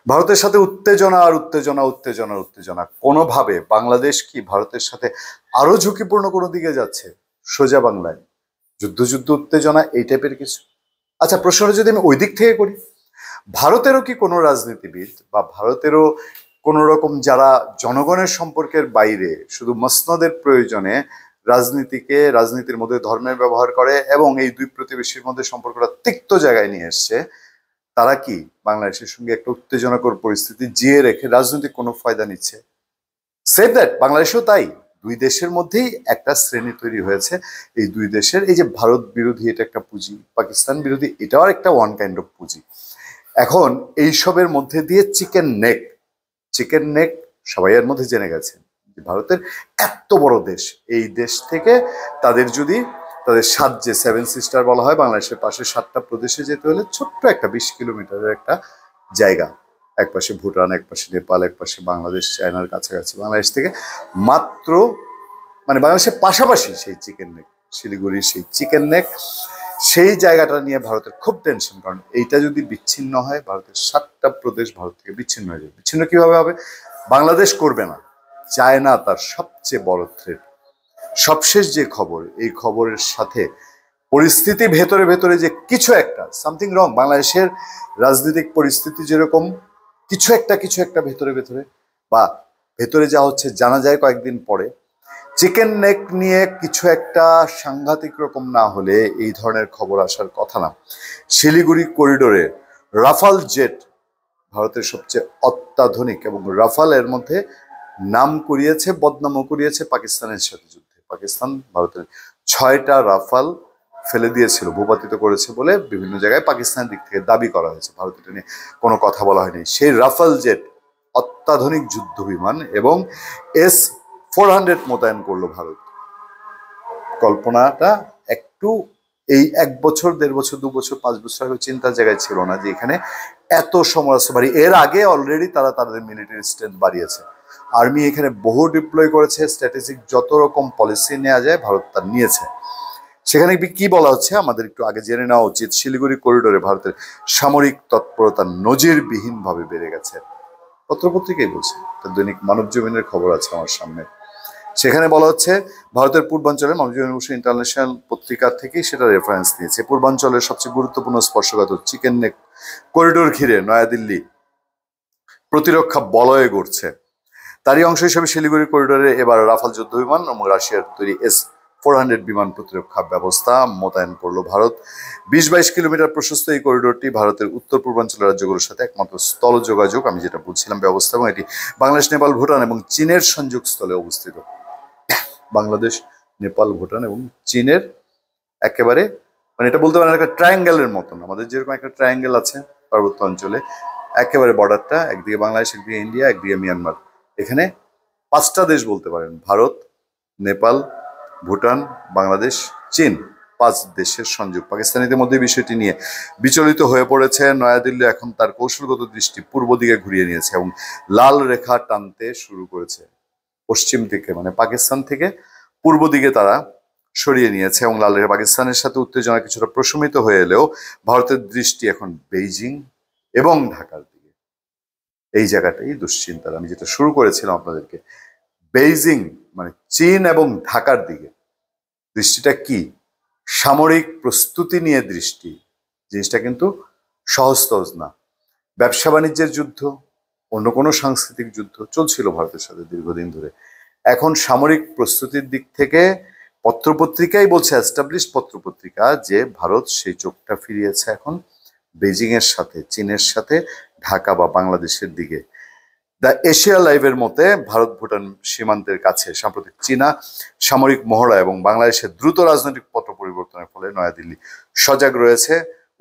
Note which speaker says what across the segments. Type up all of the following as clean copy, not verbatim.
Speaker 1: ভারতের সাথে উত্তেজনা আর উত্তেজনা উত্তেজনা উত্তেজনা, কোনোভাবে বাংলাদেশ কি ভারতের সাথে আরো ঝুঁকিপূর্ণ কোনো দিকে যাচ্ছে? সোজা বাংলায় যুদ্ধ যুদ্ধ উত্তেজনা এই টাইপের কিছু? আচ্ছা, প্রশ্নটা যদি আমি ওই দিক থেকে করি, ভারতেরও কি কোনো রাজনীতিবিদ বা ভারতেরও কোন রকম যারা জনগণের সম্পর্কের বাইরে শুধু মসনদের প্রয়োজনে রাজনীতির মধ্যে ধর্মের ব্যবহার করে এবং এই দুই প্রতিবেশীর মধ্যে সম্পর্কটা তিক্ত জায়গায় নিয়ে এসছে, তারা কি বাংলাদেশের সঙ্গে একটা উত্তেজনাকর পরিস্থিতি জিয়ে রেখে রাজনৈতিক কোনো ফায়দা নিচ্ছে? সেভ দ্যাট, বাংলাদেশেও তাই। দুই দেশের মধ্যেই একটা শ্রেণী তৈরি হয়েছে। এই দুই দেশের এই যে ভারত বিরোধী এটা একটা পুঁজি, পাকিস্তান বিরোধী এটাও একটা ওয়ান কাইন্ড অফ পুঁজি। এখন এইসবের মধ্যে দিয়ে চিকেন নেক সবাই এর মধ্যে জেনে গেছেন যে ভারতের এত বড় দেশ, এই দেশ থেকে তাদের যদি তাদের সাত যে সেভেন সিস্টার বলা হয়, বাংলাদেশের পাশে 7টা প্রদেশে যেতে হলে ছোট্ট একটা 20 কিলোমিটারের একটা জায়গা, এক পাশে ভুটান, এক পাশে নেপাল, এক পাশে বাংলাদেশ, চায়নার কাছাকাছি, বাংলাদেশ থেকে মাত্র মানে বাংলাদেশের পাশাপাশি সেই চিকেন নেক, শিলিগুড়ির সেই চিকেন নেক, সেই জায়গাটা নিয়ে ভারতের খুব টেনশন। কারণ এইটা যদি বিচ্ছিন্ন হয়, ভারতের 7টা প্রদেশ ভারত থেকে বিচ্ছিন্ন হয়ে যাবে। বিচ্ছিন্ন কিভাবে হবে? বাংলাদেশ করবে না, চায়না তার সবচেয়ে বড় থ্রেট। সবশেষ যে খবর, এই খবরের সাথে পরিস্থিতি ভেতরে ভেতরে যে কিছু একটা সামথিং রং, বাংলাদেশের রাজনৈতিক পরিস্থিতি যেরকম কিছু একটা ভেতরে ভেতরে বা ভেতরে যা হচ্ছে জানা যায় কয়েকদিন পরে, চিকেন নেক নিয়ে কিছু একটা সাংঘাতিক রকম না হলে এই ধরনের খবর আসার কথা না। শিলিগুড়ি করিডোরে রাফাল জেট, ভারতের সবচেয়ে অত্যাধুনিক, এবং রাফাল এর মধ্যে নাম করিয়েছে, বদনামও করিয়েছে পাকিস্তানের সাথে যুদ্ধে। পাকিস্তান ভারতের 6টা রাফাল ফেলে দিয়েছিল, ভূপাতিত করেছে বলে বিভিন্ন জায়গায় পাকিস্তানের দিক থেকে দাবি করা হয়েছে। ভারত এটা নিয়ে কোনো কথা বলা হয়নি। সেই রাফাল জেট অত্যাধুনিক যুদ্ধ বিমান এবং S-400 মোতায়েন করলো ভারত। কল্পনাটা একটু এই 1 বছর, 1.5 বছর, 2 বছর, 5 বছর আগে চিন্তার জায়গায় ছিল না যে এখানে এত সমরাস্ত্র বাড়ি। এর আগে অলরেডি তারা তাদের মিলিটারি স্ট্রেংথ বাড়িয়েছে, আর্মি এখানে বহু ডিপ্লয় করেছে, স্ট্র্যাটেজিক যত রকম পলিসি নেওয়া যায় ভারত তার নিয়েছে। সেখানে কি বলা হচ্ছে আমাদের একটু আগে জেনে নেওয়া উচিত। শিলিগুড়ি করিডোরে ভারতের সামরিক তৎপরতা নজিরবিহীনভাবে বেড়ে গেছে, পত্রপত্রিকাই বলছে, দৈনিক মানবজমিনের খবর আছে আমার সামনে। সেখানে বলা হচ্ছে ভারতের পূর্বাঞ্চলে, মানবজমিন ইন্টারন্যাশনাল পত্রিকা থেকেই সেটা রেফারেন্স দিয়েছে, পূর্বাঞ্চলের সবচেয়ে গুরুত্বপূর্ণ স্পর্শকাতর চিকেন নেক করিডোর ঘিরে নয়াদিল্লি প্রতিরক্ষা বলয়ে গড়ছে। তারই অংশ হিসেবে শিলিগুড়ি করিডোরে এবার রাফাল যুদ্ধ বিমান এবং রাশিয়ার তৈরি S-400 বিমান প্রতিরক্ষা ব্যবস্থা মোতায়েন করলো ভারত। 20-22 কিলোমিটার প্রশস্ত এই করিডোরটি ভারতের উত্তর পূর্বাঞ্চলের রাজ্যগুলোর সাথে একমাত্র স্থল যোগাযোগ, আমি যেটা বলছিলাম, ব্যবস্থা, এবং এটি বাংলাদেশ, নেপাল, ভুটান এবং চীনের সংযোগস্থলে অবস্থিত। বাংলাদেশ, নেপাল, ভুটান এবং চীনের একেবারে মানে এটা বলতে পারেন একটা ট্রায়াঙ্গেলের মতন, আমাদের যেরকম একটা ট্রায়াঙ্গেল আছে পার্বত্য অঞ্চলে, একেবারে বর্ডারটা একদিকে বাংলাদেশ, একদিকে ইন্ডিয়া, একদিকে মিয়ানমার। এখানে 5টা দেশ বলতে পারেন, ভারত, নেপাল, ভুটান, বাংলাদেশ, চীন, 5 দেশের সংযোগ। পাকিস্তানিদের মধ্যে বিষয়টি নিয়ে বিচলিত হয়ে পড়েছে নয়াদিল্লি। এখন তার কৌশলগত দৃষ্টি পূর্ব দিকে ঘুরিয়ে নিয়েছে এবং লাল রেখা টানতে শুরু করেছে। পশ্চিম থেকে মানে পাকিস্তান থেকে পূর্ব দিকে তারা সরিয়ে নিয়েছে এবং লাল রেখা, পাকিস্তানের সাথে উত্তেজনা কিছুটা প্রশমিত হয়ে এলেও ভারতের দৃষ্টি এখন বেইজিং এবং ঢাকার দিকে। এই জায়গাটাই দুশ্চিন্তার, আমি যেটা শুরু করেছিলাম আপনাদেরকে, বেইজিং মানে চীন এবং ঢাকার দিকে দৃষ্টিটা কি? সামরিক প্রস্তুতি নিয়ে দৃষ্টি। জিনিসটা কিন্তু সহজ না। ব্যবসা বাণিজ্যের যুদ্ধ, অন্য কোনো সাংস্কৃতিক যুদ্ধ চলছিল ভারতের সাথে দীর্ঘদিন ধরে। এখন সামরিক প্রস্তুতির দিক থেকে পত্রপত্রিকাই বলছে, এস্টাবলিশড পত্রপত্রিকা, যে ভারত সেই চোখটা ফিরিয়েছে এখন বেজিং এর সাথে, চীনের সাথে, ঢাকা বা বাংলাদেশের দিকে। দ্য এশিয়া লাইভের মতে ভারত ভুটান সীমান্তের কাছে সাম্প্রতিক চীনা সামরিক মহড়া এবং বাংলাদেশের দ্রুত রাজনৈতিক পট পরিবর্তনের ফলে নয়াদিল্লি সজাগ রয়েছে।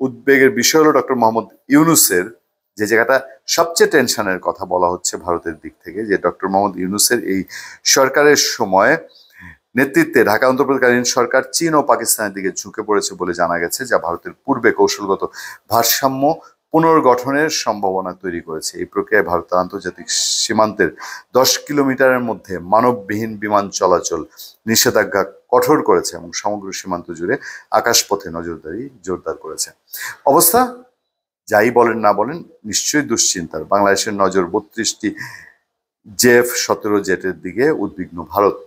Speaker 1: উদ্বেগের বিষয় হলো ডক্টর মোহাম্মদ ইউনূসের, যে জায়গাটা সবচেয়ে টেনশনের কথা বলা হচ্ছে ভারতের দিক থেকে, যে ডক্টর মোহাম্মদ ইউনূসের এই সরকারের সময় নেতৃত্বে ঢাকা অন্তর্বর্তীকালীন সরকার চীন ও পাকিস্তানের দিকে ঝুঁকে পড়েছে বলে জানা গেছে, যা ভারতের পূর্বে কৌশলগত ভারসাম্য পুনর্গঠনের সম্ভাবনা তৈরি করেছে। এই প্রক্রিয়ায় ভারত আন্তর্জাতিক সীমান্তের 10 কিলোমিটারের মধ্যে মানববিহীন বিমান চলাচল নিষেধাজ্ঞা কঠোর করেছে এবং সমগ্র সীমান্ত জুড়ে আকাশপথে নজরদারি জোরদার করেছে। অবস্থা যাই বলেন না বলেন নিশ্চয়ই দুশ্চিন্তার। বাংলাদেশের নজর 32টি JF-17 জেটের দিকে উদ্বিগ্ন ভারত।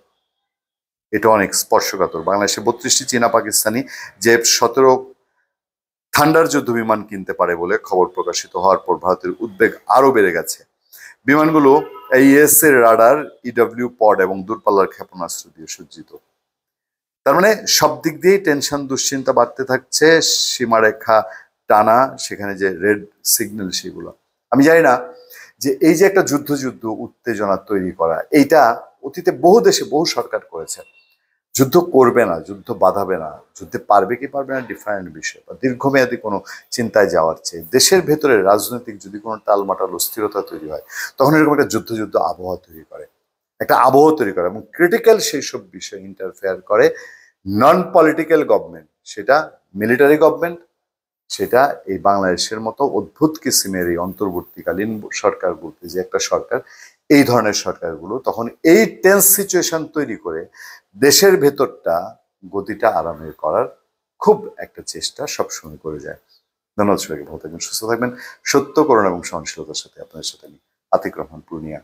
Speaker 1: এটা অনেক স্পর্শকাতর। বাংলাদেশে 32টি চীনা পাকিস্তানি JF-17 থান্ডার যুদ্ধ বিমান কিনতে পারে বলে খবর প্রকাশিত হওয়ার পর ভারতের উদ্বেগ আরো বেড়ে গেছে। বিমানগুলো AES এর রাডার, EW পড এবং দূরপাল্লার ক্ষেপণাস্ত্র দিয়ে সজ্জিত। তার মানে সব দিক দিয়েই টেনশন, দুশ্চিন্তা বাড়তে থাকছে। সীমারেখা টানা, সেখানে যে রেড সিগন্যাল সেগুলো। আমি জানি না যে এই যে একটা যুদ্ধ উত্তেজনা তৈরি করা, এইটা অতীতে বহু দেশে বহু সরকার করেছে। যুদ্ধ করবে না, যুদ্ধ বাঁধাবে না, যুদ্ধে পারবে কি পারবে না ডিফারেন্ট বিষয়, বা দীর্ঘমেয়াদী কোনো চিন্তায় যাওয়ার চেয়ে দেশের ভেতরে রাজনৈতিক যদি কোনো টালমাটাল অস্থিরতা তৈরি হয়, তখন এরকম একটা যুদ্ধ আবহাওয়া তৈরি করে, একটা আবহ তৈরি করে এবং ক্রিটিক্যাল সেই সব বিষয়ে ইন্টারফেয়ার করে নন পলিটিক্যাল গভর্নমেন্ট, সেটা মিলিটারি গভর্নমেন্ট, সেটা এই বাংলাদেশের মতো অদ্ভুত কিসিমের এই অন্তর্বর্তীকালীন সরকার বলতে যে একটা সরকার, এই ধরনের সরকারগুলো তখন এই টেন্স সিচুয়েশন তৈরি করে দেশের ভেতরটা গতিটা আরামের করার খুব একটা চেষ্টা সবসময় করে যায়। ধন্যবাদ সবাইকে, ভালো থাকবেন, সুস্থ থাকবেন, সত্য, করুণা এবং সহনশীলতার সাথে আপনাদের সাথে আমি আতিক রহমান পূর্ণিয়া।